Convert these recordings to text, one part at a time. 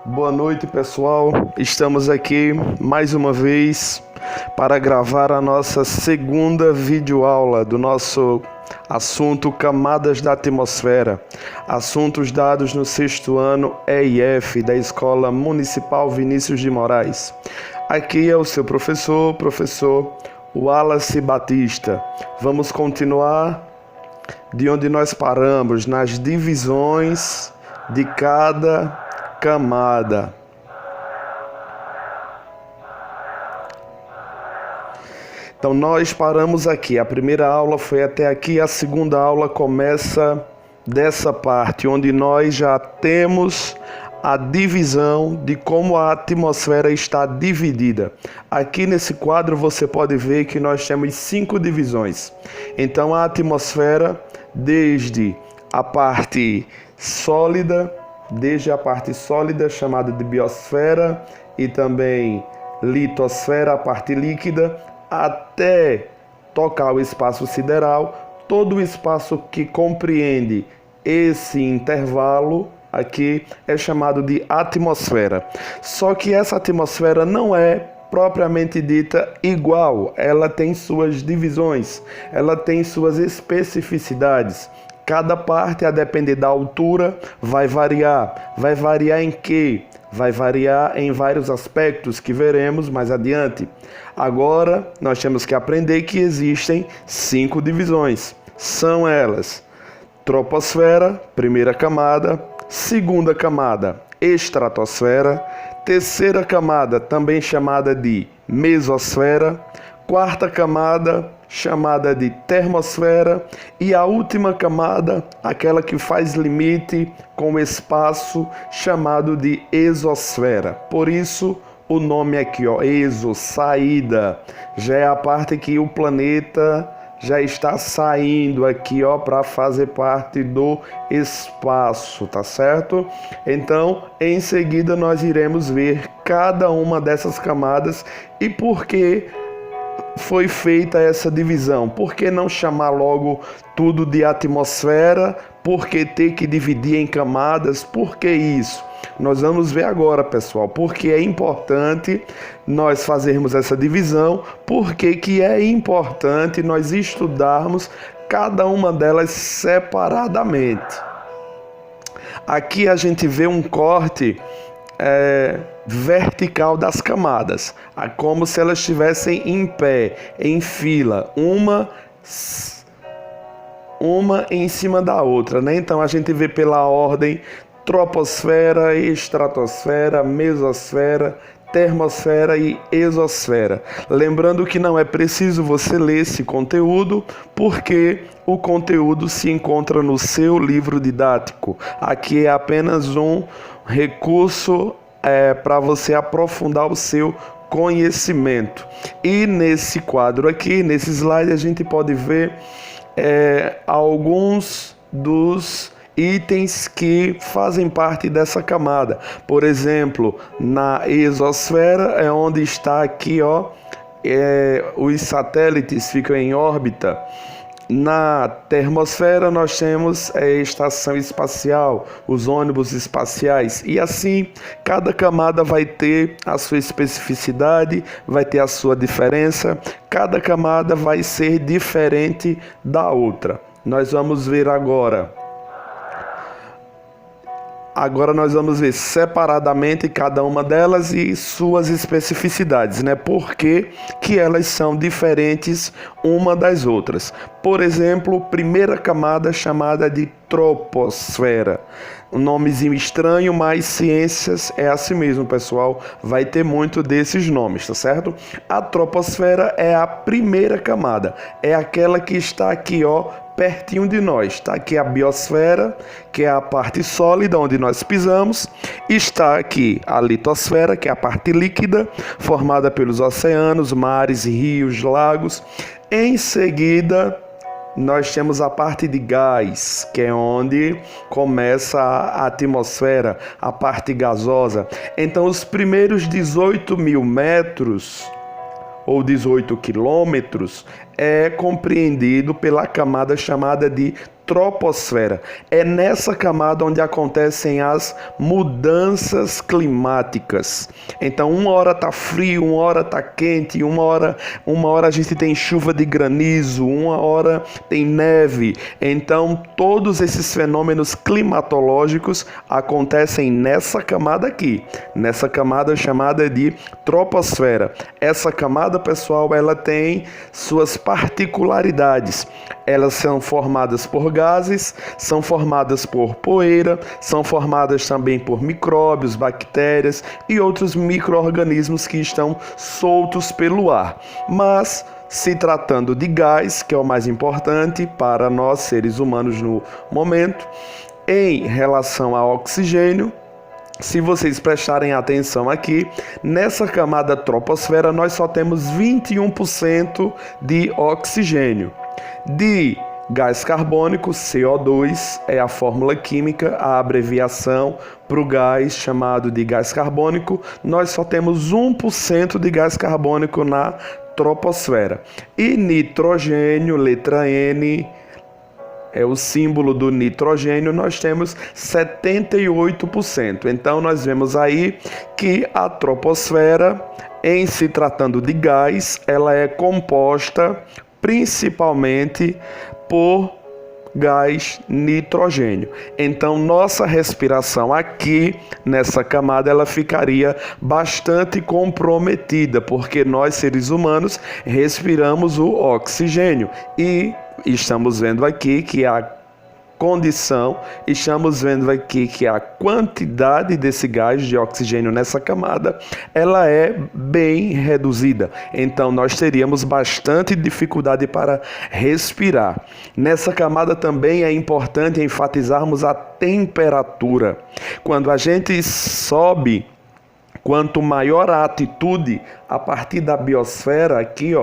Boa noite, pessoal. Estamos aqui mais uma vez para gravar a nossa segunda videoaula do nosso assunto Camadas da Atmosfera, assuntos dados no 6º ano EIF da Escola Municipal Vinícius de Moraes. Aqui é o seu professor Wallace Batista. Vamos continuar de onde nós paramos, nas divisões de cada camada. Então nós paramos aqui, a primeira aula foi até aqui, a segunda aula começa dessa parte, onde nós já temos a divisão de como a atmosfera está dividida. Aqui nesse quadro você pode ver que nós temos 5 divisões. Então a atmosfera, desde a parte sólida, chamada de biosfera, e também litosfera, a parte líquida, até tocar o espaço sideral, todo o espaço que compreende esse intervalo aqui é chamado de atmosfera. Só que essa atmosfera não é propriamente dita igual, ela tem suas divisões, ela tem suas especificidades. Cada parte, a depender da altura, vai variar. Vai variar em quê? Vai variar em vários aspectos que veremos mais adiante. Agora, nós temos que aprender que existem 5 divisões. São elas: troposfera, primeira camada; segunda camada, estratosfera; terceira camada, também chamada de mesosfera; quarta camada, chamada de termosfera, e a última camada, aquela que faz limite com o espaço, chamado de exosfera. Por isso o nome aqui, exo, saída, já é a parte que o planeta já está saindo aqui, para fazer parte do espaço, tá certo? Então, em seguida nós iremos ver cada uma dessas camadas e por que foi feita essa divisão. Por que não chamar logo tudo de atmosfera? Por que ter que dividir em camadas? Por que isso? Nós vamos ver agora, pessoal, porque é importante nós fazermos essa divisão, porque que é importante nós estudarmos cada uma delas separadamente. Aqui a gente vê um corte vertical das camadas, como se elas estivessem em pé, em fila, uma em cima da outra, né? Então a gente vê pela ordem: troposfera, estratosfera, mesosfera, termosfera e exosfera. Lembrando que não é preciso você ler esse conteúdo, porque o conteúdo se encontra no seu livro didático. Aqui é apenas um recurso para você aprofundar o seu conhecimento. E nesse quadro aqui, nesse slide, a gente pode ver alguns dos itens que fazem parte dessa camada. Por exemplo, na exosfera é onde está aqui, os satélites ficam em órbita. Na termosfera nós temos a estação espacial, os ônibus espaciais, e assim cada camada vai ter a sua especificidade, vai ter a sua diferença, cada camada vai ser diferente da outra. Nós vamos ver agora nós vamos ver separadamente cada uma delas e suas especificidades, né? Por que elas são diferentes uma das outras. Por exemplo, primeira camada chamada de troposfera. Um nomezinho estranho, mas ciências é assim mesmo, pessoal. Vai ter muito desses nomes, tá certo? A troposfera é a primeira camada. É aquela que está aqui, pertinho de nós. Está aqui a biosfera, que é a parte sólida onde nós pisamos. Está aqui a litosfera, que é a parte líquida, formada pelos oceanos, mares, rios, lagos. Em seguida, nós temos a parte de gás, que é onde começa a atmosfera, a parte gasosa. Então, os primeiros 18.000 metros ou 18 quilômetros é compreendido pela camada chamada de troposfera. É nessa camada onde acontecem as mudanças climáticas. Então, uma hora está frio, uma hora está quente, uma hora a gente tem chuva de granizo, uma hora tem neve. Então, todos esses fenômenos climatológicos acontecem nessa camada aqui, nessa camada chamada de troposfera. Essa camada, pessoal, ela tem suas particularidades. Elas são formadas por gases, são formadas por poeira, são formadas também por micróbios, bactérias e outros micro-organismos que estão soltos pelo ar. Mas, se tratando de gás, que é o mais importante para nós seres humanos no momento, em relação ao oxigênio, se vocês prestarem atenção aqui, nessa camada troposfera nós só temos 21% de oxigênio. De gás carbônico, CO2, é a fórmula química, a abreviação para o gás chamado de gás carbônico, nós só temos 1% de gás carbônico na troposfera. E nitrogênio, letra N, é o símbolo do nitrogênio, nós temos 78%. Então nós vemos aí que a troposfera, em se tratando de gás, ela é composta principalmente por gás nitrogênio. Então nossa respiração aqui nessa camada ela ficaria bastante comprometida, porque nós seres humanos respiramos o oxigênio e estamos vendo aqui que estamos vendo aqui que a quantidade desse gás de oxigênio nessa camada, ela é bem reduzida. Então, nós teríamos bastante dificuldade para respirar. Nessa camada também é importante enfatizarmos a temperatura. Quando a gente sobe, quanto maior a altitude, a partir da biosfera aqui,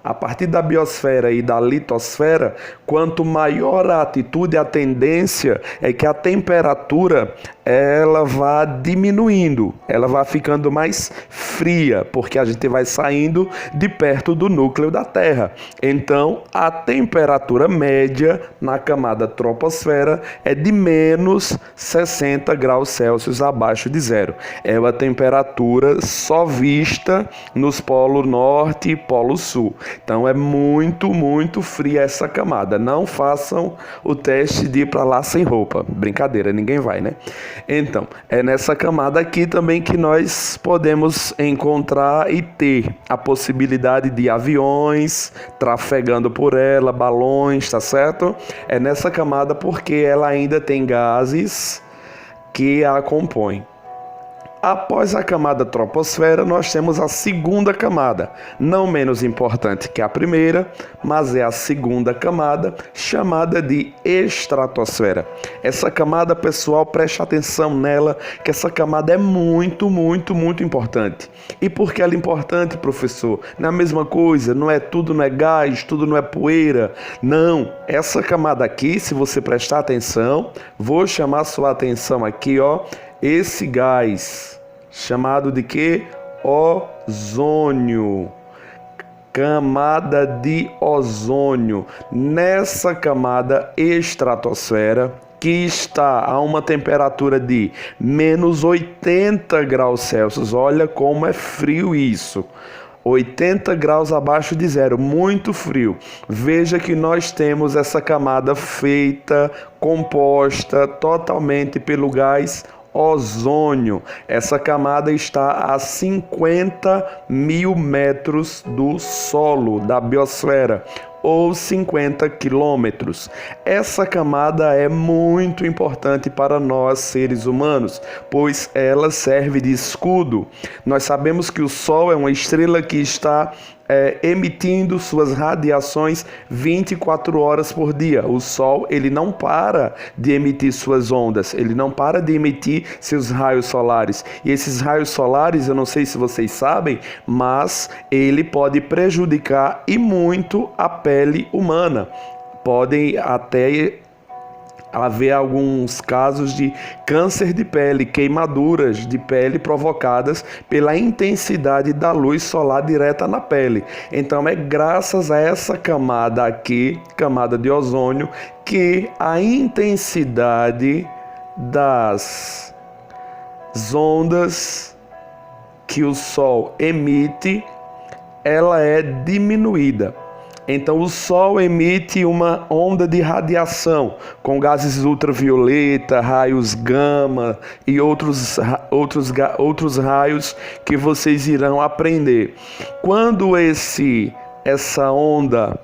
a partir da biosfera e da litosfera, quanto maior a altitude, a tendência é que a temperatura ela vá diminuindo, ela vai ficando mais fria, porque a gente vai saindo de perto do núcleo da Terra. Então, a temperatura média na camada troposfera é de menos 60 graus Celsius abaixo de zero. É uma temperatura só vista nos polos norte e polo sul. Então é muito, muito fria essa camada. Não façam o teste de ir para lá sem roupa. Brincadeira, ninguém vai, né? Então, é nessa camada aqui também que nós podemos encontrar e ter a possibilidade de aviões trafegando por ela, balões, tá certo? É nessa camada porque ela ainda tem gases que a compõem. Após a camada troposfera, nós temos a segunda camada, não menos importante que a primeira, mas é a segunda camada, chamada de estratosfera. Essa camada, pessoal, preste atenção nela, que essa camada é muito, muito, muito importante. E por que ela é importante, professor? Não é a mesma coisa, tudo não é gás, tudo não é poeira. Não, essa camada aqui, se você prestar atenção, vou chamar sua atenção aqui, esse gás, chamado de quê? Ozônio. Camada de ozônio. Nessa camada estratosfera, que está a uma temperatura de menos 80 graus Celsius, olha como é frio isso. 80 graus abaixo de zero, muito frio. Veja que nós temos essa camada feita, composta totalmente pelo gás ozônio. Essa camada está a 50 mil metros do solo, da biosfera, ou 50 quilômetros. Essa camada é muito importante para nós, seres humanos, pois ela serve de escudo. Nós sabemos que o Sol é uma estrela que está emitindo suas radiações 24 horas por dia. O Sol, ele não para de emitir suas ondas, ele não para de emitir seus raios solares. E esses raios solares, eu não sei se vocês sabem, mas ele pode prejudicar e muito a pele humana. Podem até haver alguns casos de câncer de pele, queimaduras de pele provocadas pela intensidade da luz solar direta na pele. Então é graças a essa camada aqui, camada de ozônio, que a intensidade das ondas que o Sol emite, ela é diminuída. Então o Sol emite uma onda de radiação com gases ultravioleta, raios gama e outros raios que vocês irão aprender. Quando essa onda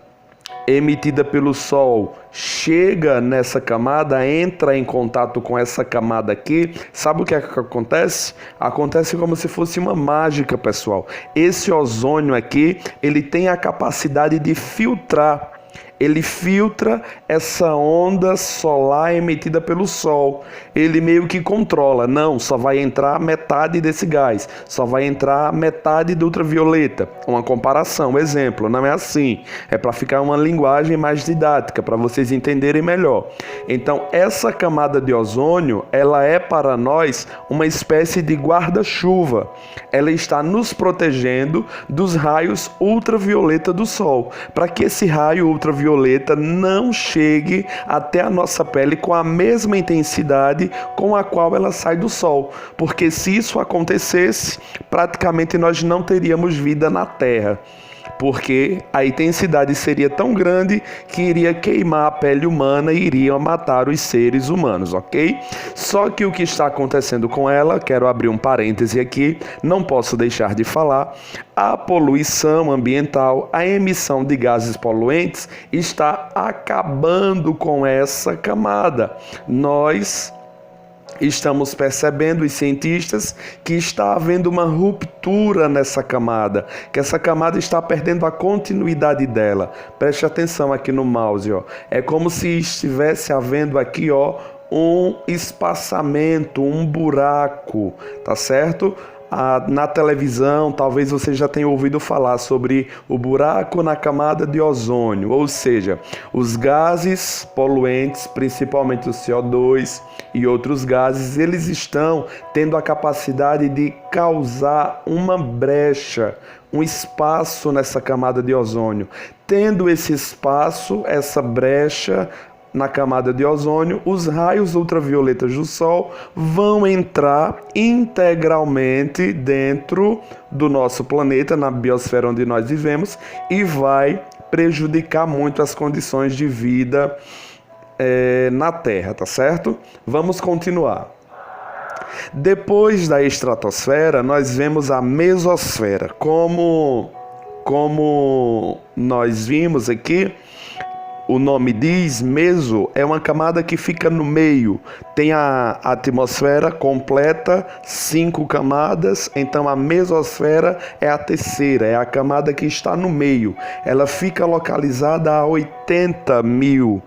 emitida pelo Sol chega nessa camada, entra em contato com essa camada aqui, sabe o que é que acontece? Acontece como se fosse uma mágica, pessoal. Esse ozônio aqui, ele tem a capacidade de filtrar. Ele filtra essa onda solar emitida pelo Sol. Ele meio que controla. Não, só vai entrar metade desse gás. Só vai entrar metade do ultravioleta. Uma comparação, um exemplo. Não é assim. É para ficar uma linguagem mais didática, para vocês entenderem melhor. Então, essa camada de ozônio, ela é para nós uma espécie de guarda-chuva. Ela está nos protegendo dos raios ultravioleta do Sol. Para que esse raio ultravioleta não chegue até a nossa pele com a mesma intensidade com a qual ela sai do Sol. Porque se isso acontecesse, praticamente nós não teríamos vida na Terra. Porque a intensidade seria tão grande que iria queimar a pele humana e iria matar os seres humanos, ok? Só que o que está acontecendo com ela, quero abrir um parêntese aqui, não posso deixar de falar, a poluição ambiental, a emissão de gases poluentes está acabando com essa camada. Nós estamos percebendo, os cientistas, que está havendo uma ruptura nessa camada, que essa camada está perdendo a continuidade dela. Preste atenção aqui no mouse, ó. É como se estivesse havendo aqui, ó, um espaçamento, um buraco, tá certo? Na televisão, talvez você já tenha ouvido falar sobre o buraco na camada de ozônio, ou seja, os gases poluentes, principalmente o CO2 e outros gases, eles estão tendo a capacidade de causar uma brecha, um espaço nessa camada de ozônio. Tendo esse espaço, essa brecha na camada de ozônio, os raios ultravioletas do Sol vão entrar integralmente dentro do nosso planeta, na biosfera onde nós vivemos, e vai prejudicar muito as condições de vida na Terra, tá certo? Vamos continuar. Depois da estratosfera, nós vemos a mesosfera. Como nós vimos aqui, o nome diz, meso, é uma camada que fica no meio. Tem a atmosfera completa, 5 camadas, então a mesosfera é a terceira, é a camada que está no meio. Ela fica localizada a 80 mil